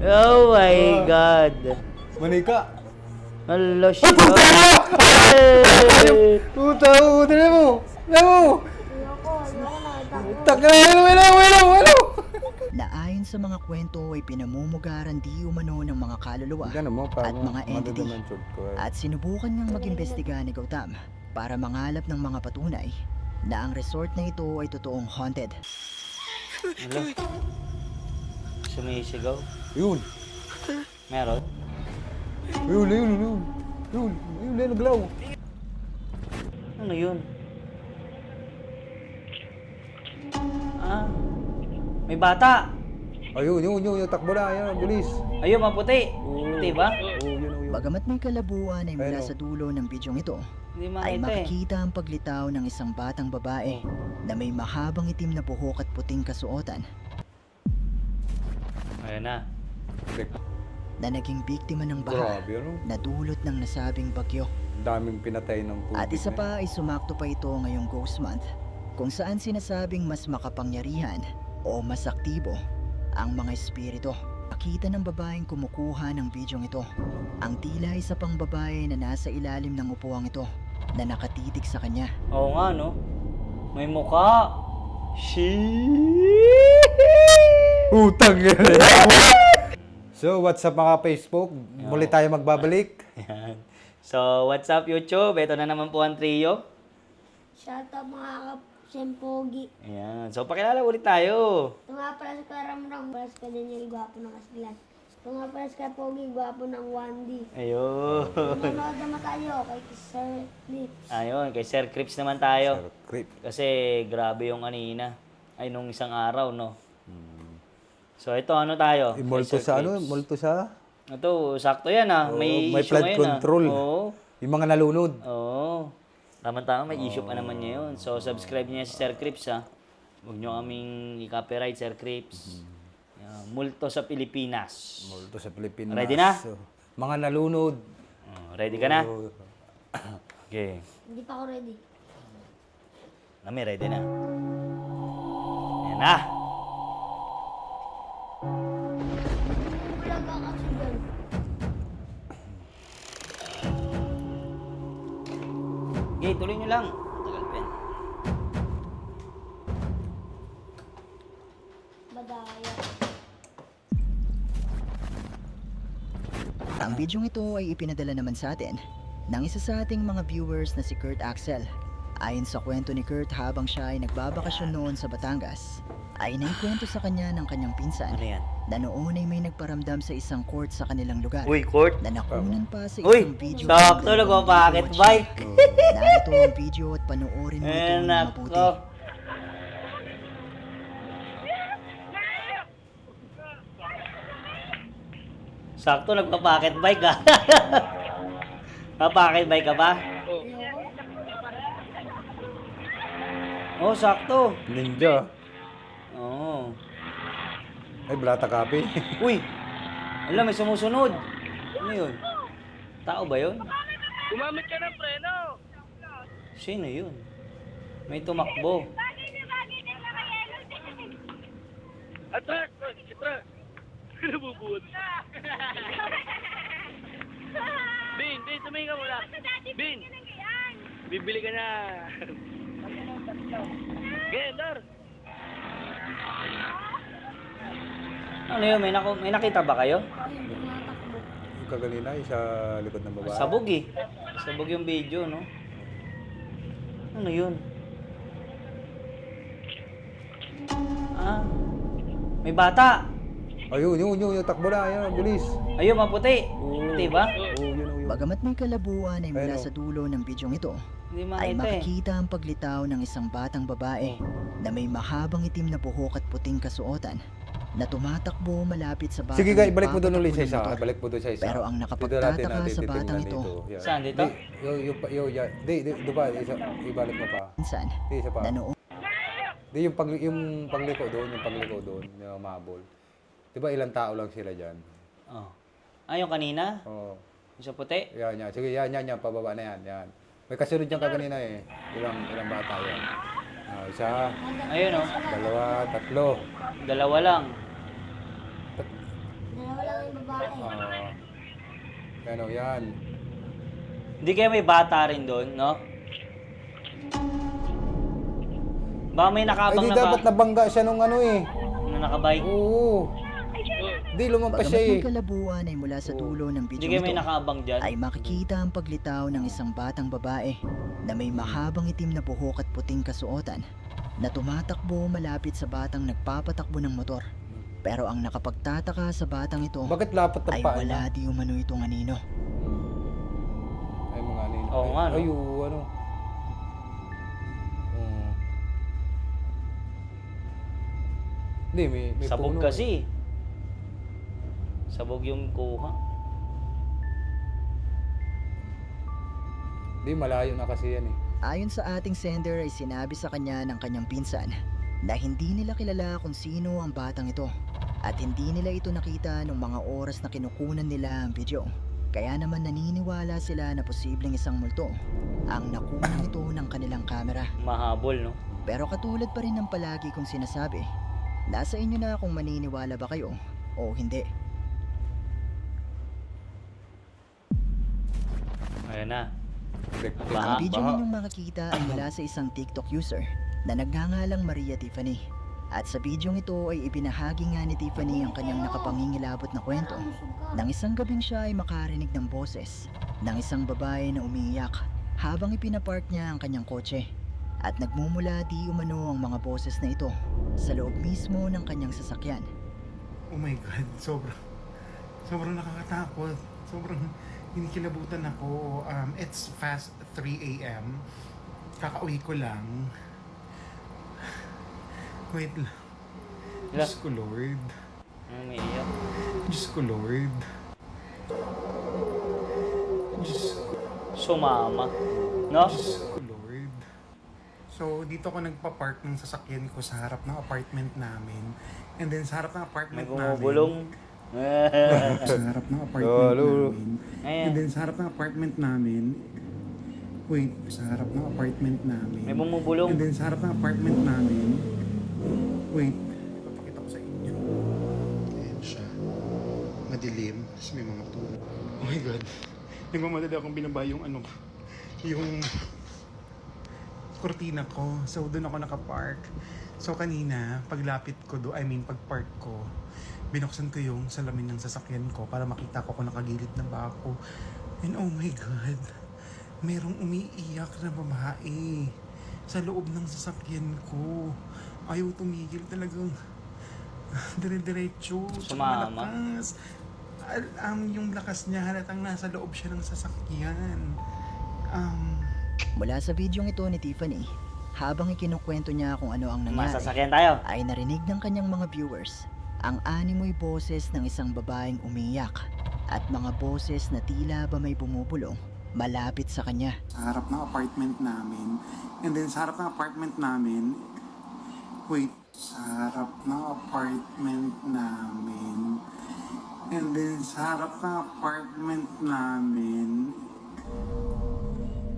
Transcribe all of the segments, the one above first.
Oh my God. Manika. Hala siya. Puta, dali mo. Dali mo. Taka, hello. Na ayon sa mga kwento ay pinamumugaran di umano ng mga kaluluwa at mga entity at sinubukan niyang mag-imbestiga ni Gautam para mangalap ng mga patunay na ang resort na ito ay totoong haunted. Hala. Sumisigaw. Yun. Meron? Yun, naglaw. Ano yun? Ah. May bata. Ayun, takbo na, yan, bilis. Ayun, maputi. Puti ba? Yun. Bagamat may kalabuan ay mula sa dulo ng bidyong ito, Hindi ay makita eh. makikita ang paglitaw ng isang batang babae na may mahabang itim na buhok at puting kasuotan Ayun na. na naging biktima ng baha Grabe, ano? na dulot ng nasabing bagyo. Daming pinatay ng tubig. At isa pa ay sumakto pa ito ngayong Ghost Month, kung saan sinasabing mas makapangyarihan o mas aktibo ang mga espiritu. Nakita ng babaeng kumukuha ng bidyong ito ang tila isa pang babae na nasa ilalim ng upuang ito na nakatitig sa kanya. Oo nga, no? May mukha. Utang yan. So, what's up mga Facebook? Muli tayo magbabalik. Ayan. So, what's up YouTube? Ito na naman po ang trio. Shout out mga kasempogi. Ayan. So, pakilala ulit tayo. Ito nga pala si Karamrang, pala si Daniel, gwapo ng Aslan. Ito nga pala si Pogi, gwapo ng 1D. Ayun. Nanonood naman tayo kay Sir Lips. Ayun, kay Sir Crips naman tayo. Creep. Kasi grabe yung kanina. Ay, nung isang araw, no? So, ito ano tayo? Multo Kay Sir sa ano? Crips. Multo sa? Ito, sakto yan ah. May may issue flood ngayon control. ah. Oo. Yung mga nalunod. Oo. Tama-tama, may issue pa naman niya yun. So, subscribe niya si Sir Crips ha. Huwag niyo kaming i-copyright, Sir Crips. Yan, multo sa Pilipinas. Multo sa Pilipinas. Ready na? So, mga nalunod. Ready ka na? Okay. Hindi pa ako ready. Nami, ready na. Ayan na. Wala ka kasi dyan. Okay, tuloy nyo lang. Tagal pen. Badaya. Ang bidyong ito ay ipinadala naman sa atin ng isa sa ating mga viewers na si Kurt Axel. Ayon sa kwento ni Kurt, habang siya ay nagbabakasyon noon sa Batangas, ay naikwento sa kanya ng kanyang pinsan Ano yan? na noon ay may nagparamdam sa isang court sa kanilang lugar Uy, court. na nakunan pa sa Uy, isang video. sakto nagpapakit bike. Narito ang video at panoorin mo ito Eh, ng mabuti. nako. Sakto, nagpapakit bike ka. Papakit bike ka ba? Oh, sakto. Ninja. Oo. Ay, Blata Kapi. Uy! Alam, may sumusunod. Ano yun? Tao ba yun? Gumamit ka ng preno. Sino yun? May tumakbo. Atras! Atras! Nabubuot. Bin, tumingin ka muna. Bin! Bibili ka na. Gendar! Ano yun? May nakita ba kayo? Ayun, tumatakbo. Yung kaganina, yung sa likod ng babae. Sabog eh. Sabog yung video, no? Ano yun? Ah, may bata. Ayun, yung takbo na, yan, bilis. Ayun, maputi. Puti ba? Yun. Bagamat may kalabuan ay mula Ayun, sa dulo ng bidyong ito, Hindi ay makita eh. makikita ang paglitaw ng isang batang babae na may mahabang itim na buhok at puting kasuotan na tumatakbo malapit sa batang Sige guys, balik mo doon ulit sa isa. nagpapatakbo ng motor. Balik mo doon sa isa. Pero ang Dito nakapagtataka natin sa batang titingnan ito, Yan. Saan, dito? Di ba, ibalik mo pa. minsan, Di, isa pa. na noon Di, yung pangliko doon, yung mabol. Di ba ilang tao lang sila dyan? Oh. Ah, yung kanina? Oo. Yung sa puti? Yan. Sige, yan, pababa na yan. May kasunod dyan kaganina eh. Ilang bata yan. Isa, Ayun oh. dalawa, tatlo. Dalawa lang. Dalawa lang babae. Ano yan? Hindi kaya may bata rin doon, no? Baka may Ay, nakabang di na dapat nabangga siya nung ano eh. na nakabike. Oo. Di, lumampas siya Bagamat eh. may kalabuan ay mula sa dulo ng Hindi video kaya may ito, nakabang dyan. ay makikita ang paglitaw ng isang batang babae na may mahabang itim na buhok at puting kasuotan na tumatakbo malapit sa batang nagpapatakbo ng motor. Pero ang nakapagtataka sa batang ito Bakit lapat ng ay paa wala niya? di umano itong anino. Ay, mga ano yun. Oo nga, no? Ay, ano. Hmm. Hindi, may Sabog puno. kasi. Sabog yung kuha. Hindi, malayo na kasi yan eh. Ayon sa ating sender ay sinabi sa kanya ng kanyang pinsan na hindi nila kilala kung sino ang batang ito at hindi nila ito nakita nung mga oras na kinukunan nila ang video. Kaya naman naniniwala sila na posibleng isang multo ang nakunan ito ng kanilang kamera. Mahabol, no? Pero katulad pa rin ng palagi kong sinasabi, nasa inyo na kung maniniwala ba kayo o hindi. Ayan na. Ang Baha. video ninyong makikita ay mula sa isang TikTok user na nagngangalang Maria Tiffany. At sa bidyong ito ay ibinahagi nga ni Tiffany ang kanyang nakapangingilabot na kwento. Nang isang gabing siya ay makarinig ng boses ng isang babae na umiiyak habang ipinapark niya ang kanyang kotse. At nagmumula di umano ang mga boses na ito sa loob mismo ng kanyang sasakyan. Oh my God, sobrang nakakatakot. Sobrang hinikilabutan ako. It's fast 3 a.m. Kakauwi ko lang. Wait lang. Ilan? Diyos ko Lord. May iyak. Diyos ko Lord. Diyos ko, Sumama. No? Diyos ko Lord. So, dito ako nagpa-park ng sasakyan ko sa harap ng apartment namin. And then sa harap ng May apartment bumubulong. sa harap ng apartment Lolo. namin. Ayan. And then sa harap ng apartment namin, wait, sa harap ng apartment namin. May bumubulong. And then sa harap ng apartment namin, wait, papakita ko sa inyo. Ayan siya. Madilim, tapos may mga tulog. Oh my God. Nagmamadali akong binaba yung yung kortina ko. So doon ako nakapark. So kanina, paglapit ko pagpark ko, binuksan ko yung salamin ng sasakyan ko para makita ko kung nakagilid na ba ako. And oh my God, merong umiiyak na babae sa loob ng sasakyan ko. Ayaw tumigil talagang dire-diretso. Tsaka Sumama. malakas. Yung lakas niya halatang nasa loob siya ng sasakyan. Mula sa bidyong ito ni Tiffany, habang ikinukwento niya kung ano ang nangyari, Masasakyan tayo. ay narinig ng kanyang mga viewers ang animoy boses ng isang babaeng umiyak at mga boses na tila ba may bumubulong malapit sa kanya. Sa harap ng apartment namin. And then sa harap ng apartment namin, wait, sa harap ng apartment namin. And then sa harap ng apartment namin,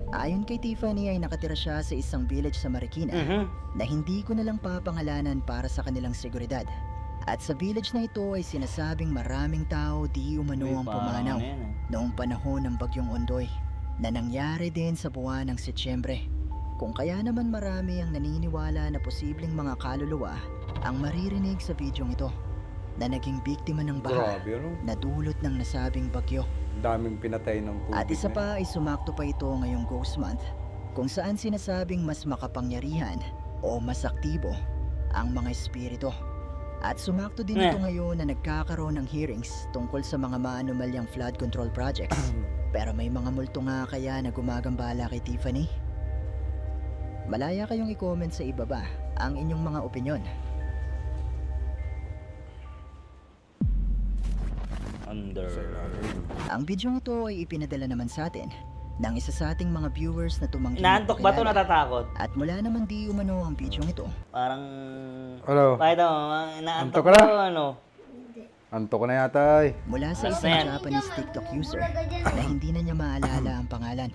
Ayon kay Tiffany ay nakatira siya sa isang village sa Marikina na hindi ko nalang papangalanan para sa kanilang seguridad. At sa village na ito ay sinasabing maraming tao di umano ang pumanaw noong panahon ng Bagyong Ondoy na nangyari din sa buwan ng Setyembre. Kung kaya naman marami ang naniniwala na posibleng mga kaluluwa ang maririnig sa bidyong ito na naging biktima ng baha Grabe, ano? na dulot ng nasabing bagyo. Ang daming pinatay ng tubig. At isa na pa ay sumakto pa ito ngayong Ghost Month kung saan sinasabing mas makapangyarihan o mas aktibo ang mga espiritu. At sumakto din ito ngayon na nagkakaroon ng hearings tungkol sa mga maanumalyang flood control projects. Pero may mga multo nga kaya na gumagambala kay Tiffany? Malaya kayong i-comment sa ibaba ang inyong mga opinyon. Under. Ang bidyong ito ay ipinadala naman sa atin ng isa sa ating mga viewers na tumanggi Inaantok ba to? magpakilala. Natatakot? At mula naman di umano ang bidyong ito. Parang... Ano? Pakita mo, inaantok Antok ka na? ko, ano? Antok ko na yata eh. Mula sa Basta isang yan. Japanese TikTok user na hindi na niya maalala ang pangalan.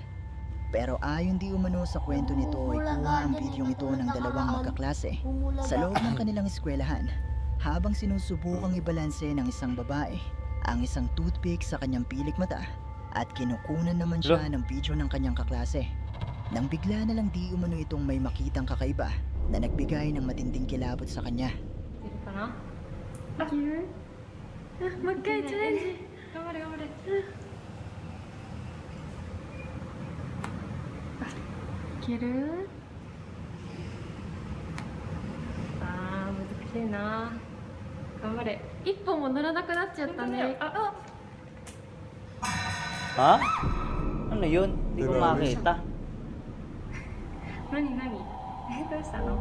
Pero ayon di umano sa kwento nito ay kuha ang bidyong ito ng dalawang magkaklase sa loob ng kanilang eskwelahan habang sinusubukang ibalanse ng isang babae ang isang toothpick sa kanyang pilik mata at kinukunan naman siya ng video ng kanyang kaklase. Nang bigla na lang di umano itong may makitang kakaiba na nagbigay ng matinding kilabot sa kanya. いけるかな。いける。もう一回チャレンジ。頑張れ頑張れ。いける。あー難しいな。頑張れ。一本も乗らなくなっちゃったね。あ、 Ha? Ano yun? Hindi ko makita. 何何？どうしたの？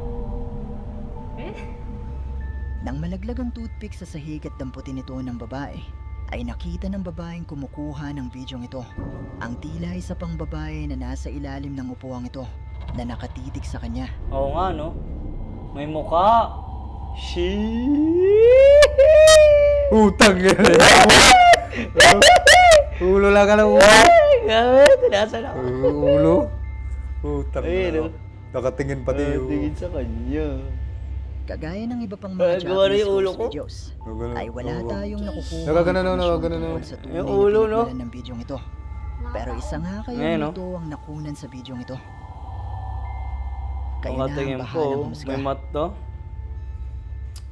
え？ Nang malaglag ang toothpick sa sahig at damputin ito ng babae, ay nakita ng babaeng kumukuha ng bidyong ito. Ang tila isa pang babae na nasa ilalim ng upuang ito na nakatitig sa kanya. Oo nga, no? May mukha. Utang yan. Ulo lang ka na ulo. Gamit, nasa na ako. Ulo. Utang Ayun, na. oh. Nakatingin pati yung... Tingin sa kanya. Kagaya ng iba pang mga Gawa na Japanese yung ulo ghost ko. videos, Ganun. ay wala Oo. tayong nakukuha Nakagano na, ng nakagano na. tungkol sa tunay Yung na ulo, no? pinagmulan ng bidyong ito. Pero isa nga kayo Ngayon, no? nito ang nakunan sa bidyong ito. Kayo Kung na tingin ang po, bahalang humusga. may mat to.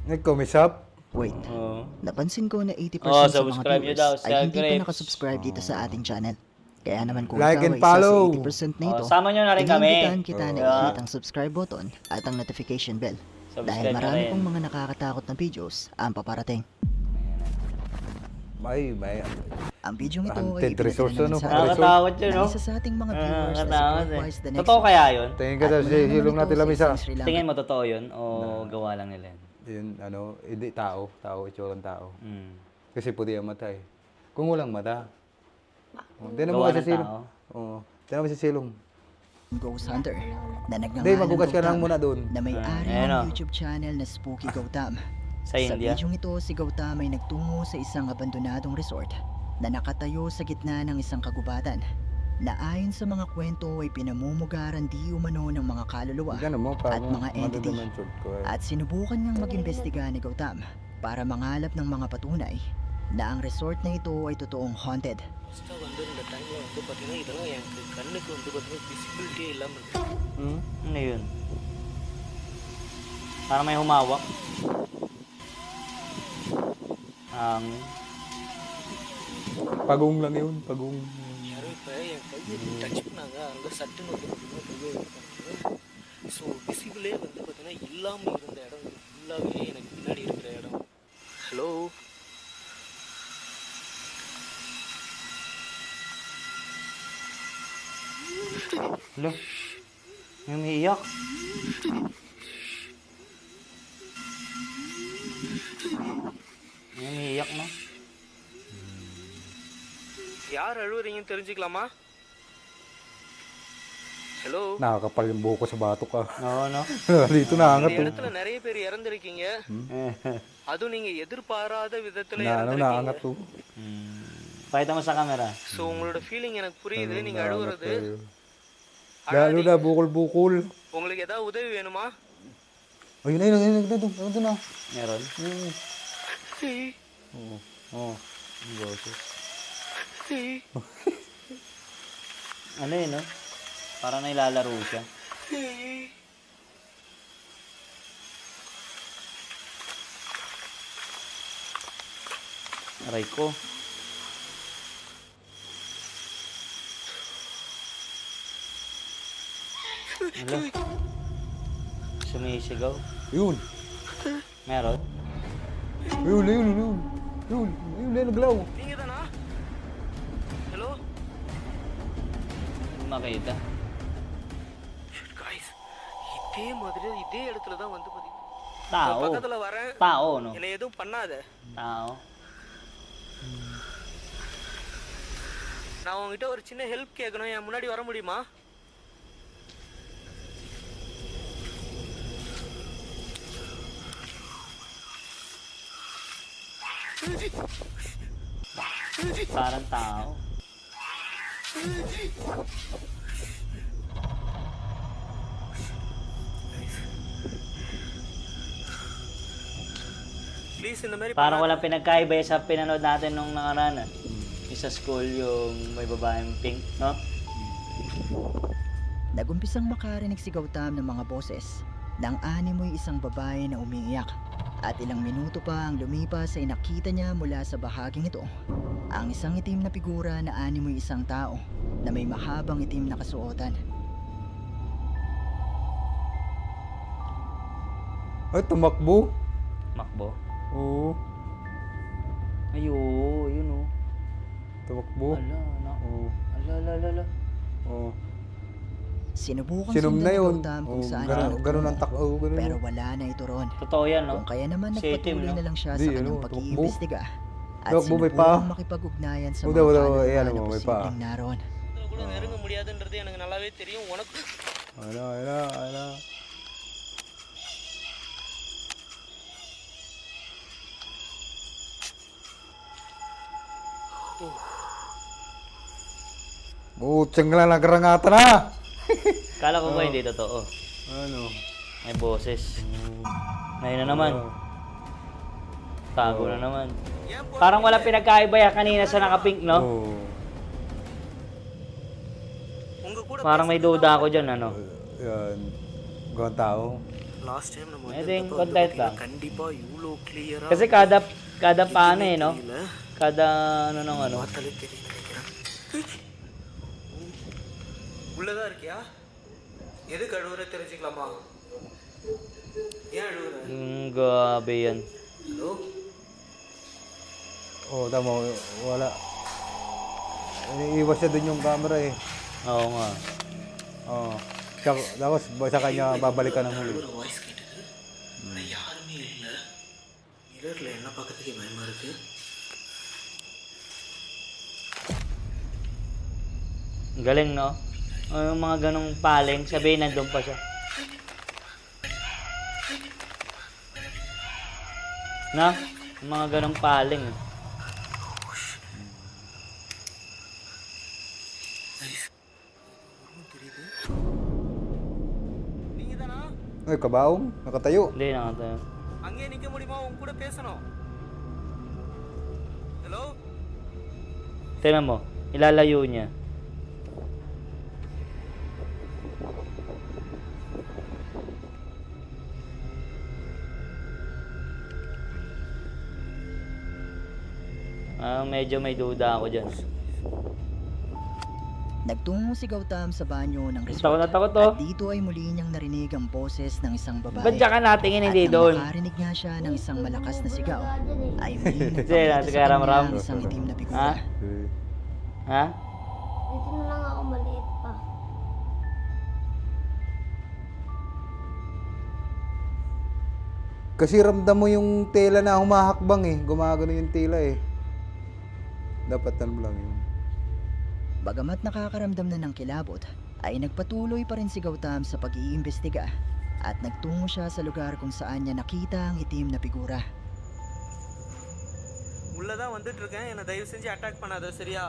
Nag-commis-up. Wait, Oo. napansin ko na 80% Oh, sa mga subscribe nyo daw, viewers ay hindi pa Sir nakasubscribe dito sa ating channel. Kaya naman kung Like ikaw and ay isa sa follow. 80% na ito, Sama nyo na rin kami. iniimbitahan kita na Oo. i-hit ang subscribe button at ang notification bell. Subscribe Dahil na marami rin. pong mga nakakatakot na videos ang paparating. May. Ang video ito ay Hunted ibinadala resource, naman ano? sa Nakakatakot yun, ng no? isa sa ating mga viewers na si Nakakatakot Clockwise the eh. Next Totoo kaya yun? Tingin ka At sa mula naman hilong ito natin sa lamisa. isang Sri Lanka. Tingin mo totoo yun o gawa lang nila yun? Yun, hindi, tao, itsurang tao. Hmm. Kasi puti ang mata eh. Kung walang mata. Tinan mo Gawa kasi ng silong. tao? Oo. Tinan mo si silong. Ghost Hunter na Hindi, nagngangalang magugas ka lang Gautam muna doon. na may-ari ayan o. ng YouTube channel na Spooky Gautam. Sa India? Sa bidyong ito, si Gautam ay nagtungo sa isang abandonadong resort na nakatayo sa gitna ng isang kagubatan na ayon sa mga kwento ay pinamumugaran di umano ng mga kaluluwa Ganun mo, at mga entity. madadimension ko eh. At sinubukan niyang mag-imbestiga ni Gautam para mangalap ng mga patunay na ang resort na ito ay totoong haunted. Ano yun? Parang may humawak. Ang... Pagong lang yun, pagong. Touch பண்ணாங்க அங்கே சட்டுன்னு வந்து பார்த்தீங்கன்னா ஸோ விசிபிளே வந்து பார்த்தீங்கன்னா இல்லாமல் இருந்த இடம் ஃபுல்லாகவே எனக்கு பின்னாடி இருக்கிற இடம் hello Alo? May umiiyak. May umiiyak na. யார் அழுவுறீங்கன்னு தெரிஞ்சுக்கலாமா hello Nakakapal yung buhok ko sa bato ka. Oo, no? Dito இந்த naangat oh. இடத்துல நிறைய பேர் இறந்துருக்கீங்க அதுவும் நீங்க எதிர்பாராத விதத்துல Na, ano, இறந்துருக்கீங்க naangat to. Pakita mo sa camera. So உங்களோட ஃபீலிங் எனக்கு புரியுது நீங்க அழுவுறது Lalo na, bukol-bukol. உங்களுக்கு ஏதாவது உதவி வேணுமா Ayun, ayun na. Meron? Oo. Ang boses. Ano yun, no? Parang nailalaro siya. Aray ko. Ano? Sumisigaw. Yun. Meron? Yun, naglaw. நீங்க தானா ஹலோ Makita. காய்ஸ் இதே மாதிரி இதே இடத்துல தான் வந்து பாத்தீங்கன்னா Tao. பக்கத்துல வரேன் Tao, no? என்னை எதுவும் பண்ணாத Tao. நான் உங்ககிட்ட ஒரு சின்ன ஹெல்ப் கேட்கணும் என் முன்னாடி வர முடியுமா Parang tao. ப்ளீஸ் இந்த மாதிரி Parang walang pinagkaiba sa pinanood natin nung nakaraan. Yung sa school, yung may babaeng pink, no? Nagumpisang makarinig si Gautam ng mga boses nang animoy isang babae na umiiyak. At ilang minuto pa ang lumipas ay nakita niya mula sa bahaging ito ang isang itim na figura na animoy isang tao na may mahabang itim na kasuotan. Ay, tumakbo. Makbo. Oo, Ayo, yun oh. tumakbo. Ala, na. Oo. Ala. Oo. Sinubukan Sinum sundan na ni yun. Gautam kung Oo, saan ganun ang ganun. pero wala na ito ron. Totoo yan, no? Kung kaya naman Si itim, nagpatuloy no? na lang siya Di, sa kanyang ano, pag-iimbestiga at Tumakbo, may pa. sinubukang makipag-ugnayan sa Udah, mga udah, kaluluwa ayan na mo, may pa. posibleng naroon. கூட நெருங்க முடியாதுன்றது எனக்கு நல்லாவே தெரியும் உனக்கு Ala. Utsang na nagrangatan na. Kala ko ba hindi totoo? Ano? May boses. Ngayon na naman. Tago na naman. Parang wala pinagkaiba yan kanina sa nakapink, no? Oo. உங்க கூட Parang may duda ako dyan, ano? Yan. Gawang tao. Last time நம்ம I think வந்தப்ப வந்து content lang. பாத்தீங்கன்னா, கண்டிப்பா இவ்வளோ கிளியரா Kasi kada paano eh, no? Kada ano nung ano. பார்த்தாலே தெரியும் நினைக்கிறேன் உள்ளதா இருக்கியா எதுக்கு அழுவுற தெரிஞ்சுக்கலாமா ஏன் அழுவுற Grabe yan. Hello Oo, tama. Wala. Iniiwas siya dun yung camera eh. Oo nga. Oo. Tapos sa kanya babalikan ng huli. ஒரு வாய்ஸ் கேட்டது ஆனா யாருமே இல்ல மிரர்ல என்ன பார்க்கறதுக்கு பயமா இருக்கு Ang galing, no? Yung mga ganong paling, sabihin nandun pa siya. Na? Yung mga ganong paling. eh. நீங்க தானா Ay, kabaong. Nakatayo. Hindi nakatayo. அங்கேயே நிக்க முடியுமா உங்க கூட பேசணும் hello Tingnan mo, ilalayo niya. Medyo may duda ako dyan. Nagtungo si Gautam sa banyo ng Takot resort. na takot to. At dito ay muli niyang narinig ang boses ng isang babae. Ba't diyan ka natingin, hindi At nang doon? makarinig nga siya ng isang malakas na sigaw, ay muli Sige, nagpakita sa nagkaram-ram. kanya ang isang itim na Ha? figura. Ha? Dito na lang ako maliit pa. Kasi ramdam mo yung tela na humahakbang eh. Gumagano yung tela eh. Dapat ano lang yun. Bagamat nakakaramdam na ng kilabot, ay nagpatuloy pa rin si Gautam sa pag-iimbestiga at nagtungo siya sa lugar kung saan niya nakita ang itim na figura. உள்ளதான் வந்துட்டு இருக்கேன் என்ன தயவு செஞ்சு அட்டாக் பண்ணாத சரியா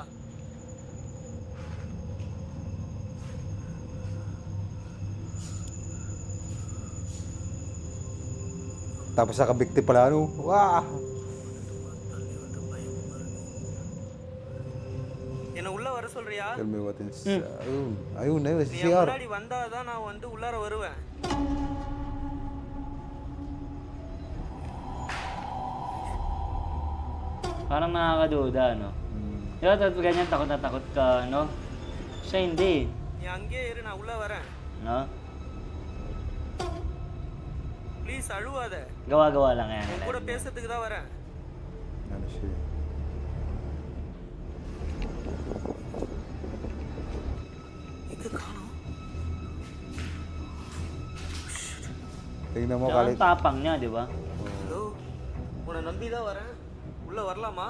Tapos nakabikti pala ano. Wah! என்ன உள்ள வர சொல்றியா Tell me what is... Ayun, ayun, நீ என் CR. முன்னாடி வந்தாதான் நான் வந்து உள்ளார வருவேன் Parang nakakaduda, no? Di ba, tapos ganyan, takot na takot ka, no? Siya hindi, நீ அங்கேயே இரு நான் உள்ள வரேன் no? ப்ளீஸ் அழுவாத Gawa-gawa lang yan. உன் கூட பேசுறதுக்கு தான் வரேன் Ano siya? எங்க காணோம் Tingnan mo Tsaka kalit. ang tapang niya, di ba? Hello உன்னை நம்பி தான் வரேன் உள்ள வரலாமா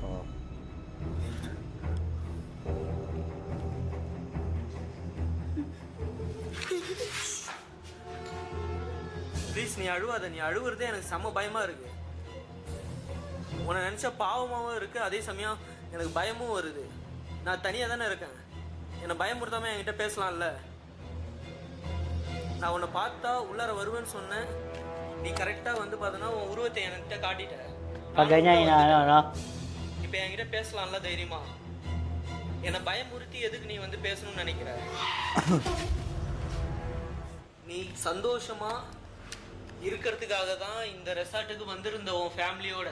Oh. ப்ளீஸ் நீ அழுவாத நீ அழுவுறதே எனக்கு செம்ம பயமா இருக்கு உன்னை நினைச்சா பாவமாவும் இருக்கு அதே சமயம் எனக்கு பயமும் வருது நான் தனியா தானே இருக்கேன் என்னை பயமுறுத்தாம என்கிட்ட பேசலாம்ல நான் உன்னை பார்த்தா உள்ளார வருவேன்னு சொன்னேன். நீ கரெக்டாக வந்து பார்த்தனா உன் உருவத்தை என்கிட்ட காட்டிட்ட. Pag ganyan, inaano, no? இப்போ என்கிட்ட பேசலாம்ல தைரியமா? என்னை பயமுறுத்தி எதுக்கு நீ வந்து பேசணும்னு நினைக்கிற? நீ சந்தோஷமா இருக்கிறதுக்காக தான் இந்த ரெசார்ட்டுக்கு வந்திருந்த உன் ஃபேமிலியோட.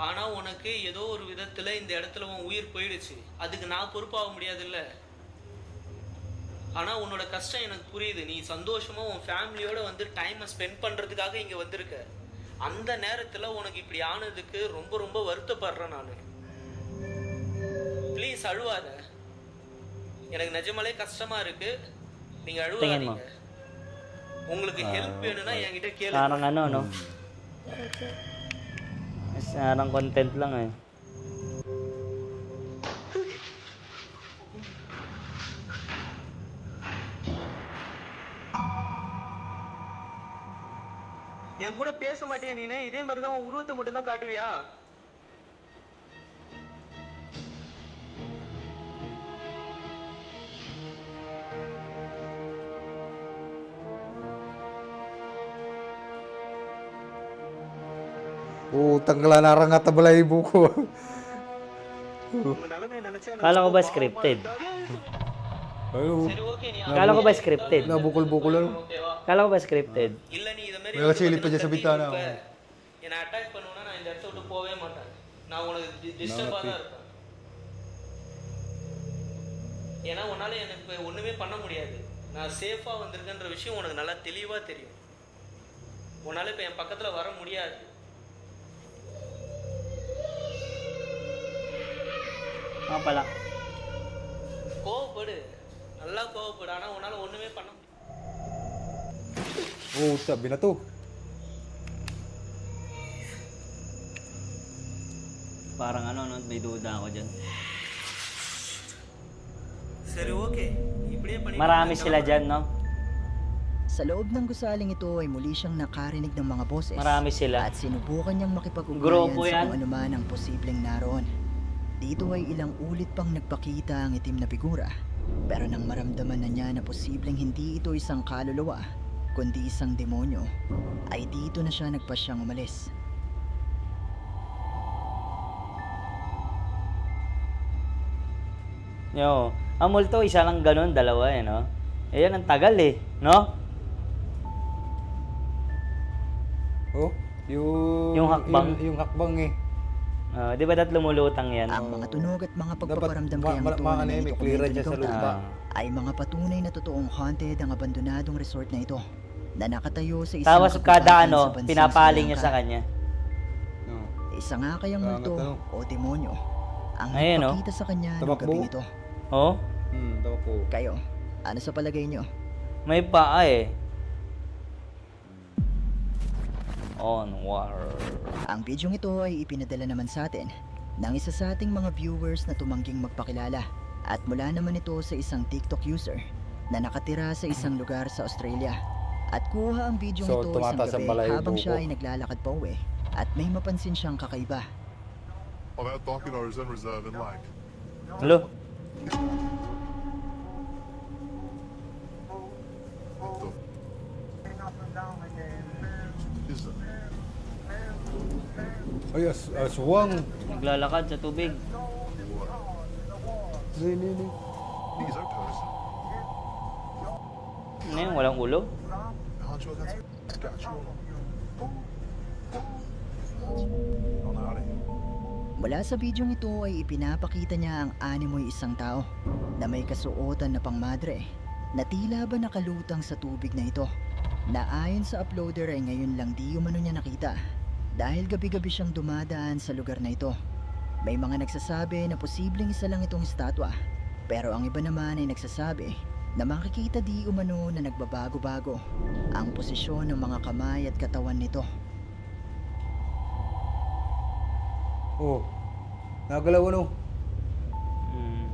ஆனால் உனக்கு ஏதோ ஒரு விதத்தில் இந்த இடத்துல உன் உயிர் போயிடுச்சு. அதுக்கு நான் பொறுப்பாக முடியாதுல்ல. ஆனால் உன்னோட கஷ்டம் எனக்கு புரியுது. நீ சந்தோஷமா உன் ஃபேமிலியோட வந்து டைமை ஸ்பெண்ட் பண்ணுறதுக்காக இங்கே வந்திருக்க. அந்த நேரத்தில் உனக்கு இப்படி ஆனதுக்கு ரொம்ப ரொம்ப வருத்தப்படுறேன் நான். ப்ளீஸ் அழுவாத. எனக்கு நிஜமாலே கஷ்டமா இருக்கு. நீங்க அழுவாதீங்க. உங்களுக்கு ஹெல்ப் வேணும்னா என்கிட்ட கேளுங்க. Parang ano, no? Parang content lang eh. என் கூட பேச மாட்டியா நீனே? இதே மாதிரி தான் உருவத்தை மட்டும் தான் காட்டுவியா? Utang ka lang, narangat na balahibo ko. உங்க நிலைமையை நினைச்சா எனக்கு Kala ko ba scripted? Ayun, சரி ஓகே நீ Kala ko ba scripted? nabukol-bukol lang. ஓகேவா? Kala ko ba scripted? இல்ல நீ இத மாதிரி May kasilip pa dyan sa bintana. என்ன அட்டாக் பண்ணுவேன்னா நான் இந்த இடத்த விட்டு போவே மாட்டேன். நான் உனக்கு டிஸ்டர்பா தான் இருப்பேன். ஏன்னா உன்னால எனக்கு ஒண்ணுமே பண்ண முடியாது. நான் சேஃபா வந்திருக்கேன்ற விஷயம் உனக்கு நல்லா தெளிவா தெரியும். உன்னால இப்ப என் பக்கத்துல வர முடியாது. Nga pala. கோவப்படு, நல்லா கோவப்படு. ஆனா உன்னால ஒண்ணுமே பண்ண முடியாது. Oh, sabi na to. Parang ano, no? May duda ako dyan. சரி ஓகே இப்படியே பண்ணி Marami sila dyan, no? Sa loob ng gusaling ito ay muli siyang nakarinig ng mga boses. Marami sila. At sinubukan niyang makipag-ugnayan Grupo sa yan. kung anuman ang posibleng naroon. Dito ay ilang ulit pang nagpakita ang itim na figura. Pero nang maramdaman na niya na posibleng hindi ito isang kaluluwa, kundi isang demonyo, ay dito na siya nagpasyang umalis. Yo, ang multo, isa lang ganun, dalawa eh, no? Eh, yan ang tagal eh, no? Oh, Yung hakbang. Yung hakbang eh. Di ba dat lumulutang yan? Ang mga tunog at mga Dapat pagpaparamdam kayang ito na may clearance siya sa lupa. ay mga patunay na totoong haunted ang abandonadong resort na ito na nakatayo sa isang Tapos kapitbahay kada sa ano, bansang pinapaling Sri niya Lanka. sa kanya. No. Isa nga kayang multo Ano? o demonyo ang Ayun, oh. nagpakita sa kanya ng Tumakbo. gabing ito. Oh, Daw ko. Kayo, ano sa palagay nyo? may paa eh. Onward. Ang bidyong ito ay ipinadala naman sa atin ng isa sa ating mga viewers na tumangging magpakilala at mula naman ito sa isang TikTok user na nakatira sa isang lugar sa Australia. At kuha ang bidyong So, ito isang tumataas ang gabi balahibo habang siya ko. ay naglalakad pa uwi at may mapansin siyang kakaiba. On that document is in reserve in like. Hello? Is that? Ay, aswang. Naglalakad sa tubig. Nini. He's a person. Ano yun? Walang ulo? Aren't you against Saskatchewan? On out of here. Mula sa bidyong ito ay ipinapakita niya ang animoy isang tao na may kasuotan na pangmadre na tila ba nakalutang sa tubig na ito na ayon sa uploader ay ngayon lang di umano niya nakita dahil gabi-gabi siyang dumadaan sa lugar na ito. May mga nagsasabi na posibleng isa lang itong estatwa pero ang iba naman ay nagsasabi na makikita di umano na nagbabago-bago ang posisyon ng mga kamay at katawan nito. Oh. Nagalaw ano? Hmm.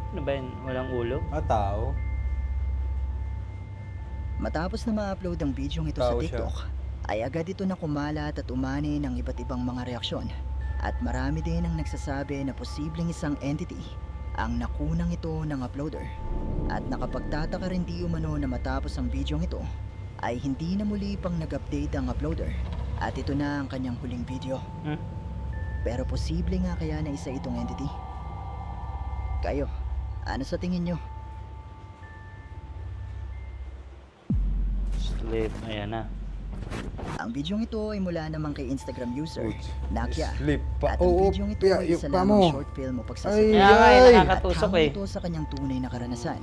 Ano ba yun? Walang ulo? Tao. Matapos na ma-upload ang bidyong ito sa Tao siya. TikTok, ay agad ito na kumalat at umani ng iba't ibang mga reaksyon. At marami din ang nagsasabi na posibleng isang entity ang nakunang ito ng uploader. At nakapagtataka rin di umano na matapos ang bidyong ito ay hindi na muli pang nag-update ang uploader at ito na ang kanyang huling video. Pero posible nga kaya na isa itong entity? Kayo, ano sa tingin nyo? Sleep. Ayan na. Ang bidyong ito ay mula naman kay Instagram user Nakia. Sleep pa. At ang Oo, bidyong ito pa- ay isa pa lamang mo. short film o Ay, pagsasabi. Kaya nga ay. nakakatusok At eh. ito sa kanyang tunay na karanasan.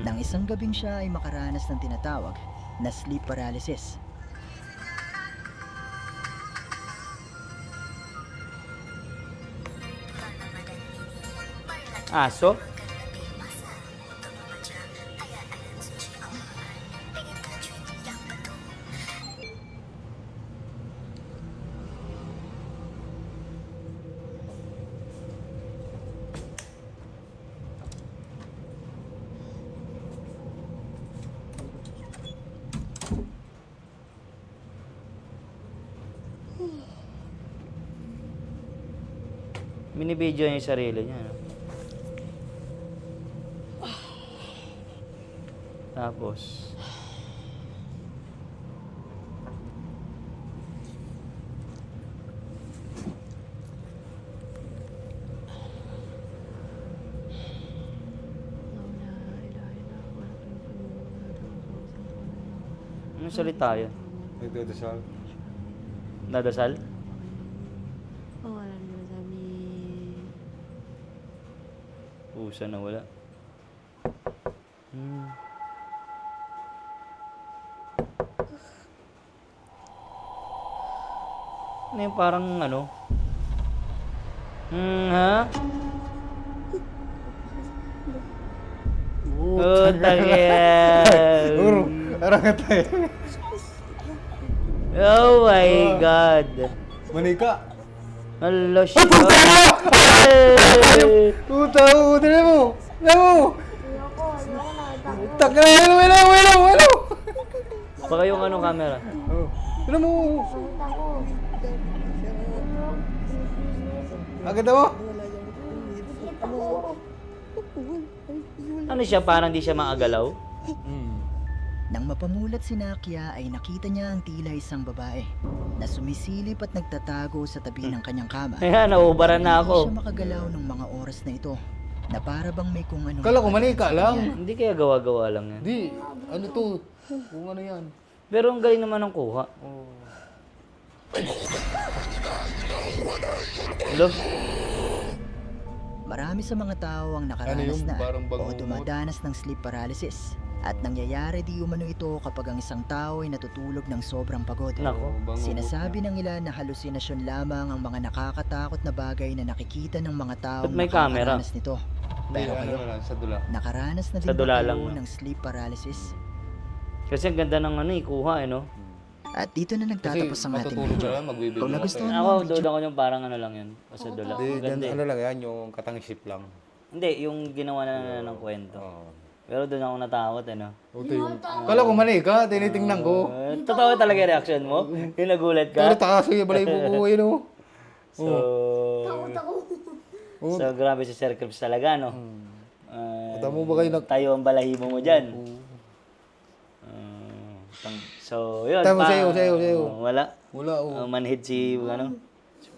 Nang isang gabing siya ay makaranas ng tinatawag na sleep paralysis. Aso? Binibidyo niya yung sarili niya. No? Tapos, anong salita yun? Nagdadasal. Dadasal? Pusa na wala. Ano yung parang ano? Ha? Uro, arang ka tayo. Oh my God. Manika. Hello, shit. Puta, puta na mo. Na mo. Ayoko nakita ko. Taka na, wala. Baka yung ano camera. Ano mo? Nakita ko. Agad mo? Nakita ko. Ano siya? Parang di siya maagalaw? Nang mapamulat si Nakia ay nakita niya ang tila isang babae na sumisilip at nagtatago sa tabi ng kanyang kama. Ayan, nauubaran na Hindi ako. siya makagalaw ng mga oras na ito na para bang may kung anong... Kala ko manika lang. Hindi kaya gawa-gawa lang yan. Di, ano to? Kung ano yan. Pero ang galing naman ng kuha. Hello? Marami sa mga tao ang nakaranas Ano yung na parang o bangungot? dumadanas ng sleep paralysis. At nangyayari di umano ito kapag ang isang tao ay natutulog ng sobrang pagod. Nako. Sinasabi ng ilan na halusinasyon lamang ang mga nakakatakot na bagay na nakikita ng mga tao Ba't may camera? nakakaranas nito. Pero kayo, Sa dula. nakaranas na din Sa ba dula kayo lang, no? ng sleep paralysis? Kasi ang ganda ng ano, kuha eh, no? At dito na nagtatapos ang ating video. lang, magbibigay Kung nagustuhan Ako, mo ang video, duda ko yung parang ano lang yun. Pasadula. Ganda eh. Ano lang yan, yung katangisip lang. Hindi, yung ginawa na ng kwento. Pero doon ako natakot eh, no? Ito yung... Kala ko manika, tinitingnan ko. Totoo talaga yung reaction mo? Yung nagulat Pero ka? takas yung balay mo, yun o. So, Takot ako. so grabe si Sir Crips talaga, no? Tamo ba kayo Tayo ang balahibo mo dyan. So, yun. Tama, sayo. Wala. Wala o. Manhid si, ano?